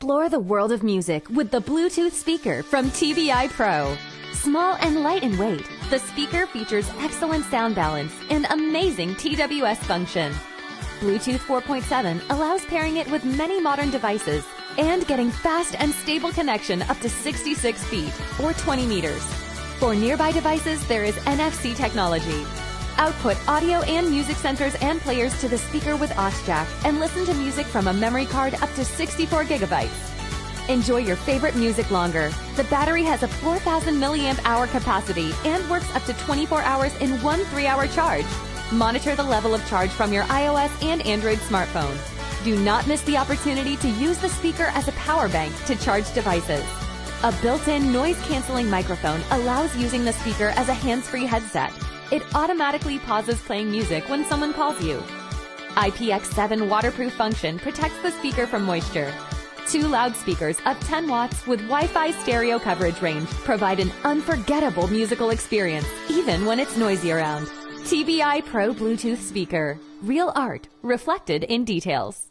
Explore the world of music with the Bluetooth speaker from TBI Pro. Small and light in weight, the speaker features excellent sound balance and amazing TWS function. Bluetooth 4.7 allows pairing it with many modern devices and getting fast and stable connection up to 66 feet or 20 meters. For nearby devices, there is NFC technology. Output audio and music sensors and players to the speaker with aux jack and listen to music from a memory card up to 64 gigabytes. Enjoy your favorite music longer. The battery has a 4,000 milliamp hour capacity and works up to 24 hours in one 3-hour charge. Monitor the level of charge from your iOS and Android smartphone. Do not miss the opportunity to use the speaker as a power bank to charge devices. A built-in noise-canceling microphone allows using the speaker as a hands-free headset. It automatically pauses playing music when someone calls you. IPX7 waterproof function protects the speaker from moisture. 2 loudspeakers of 10 watts with Wi-Fi stereo coverage range provide an unforgettable musical experience, even when it's noisy around. TBI Pro Bluetooth speaker. Real art reflected in details.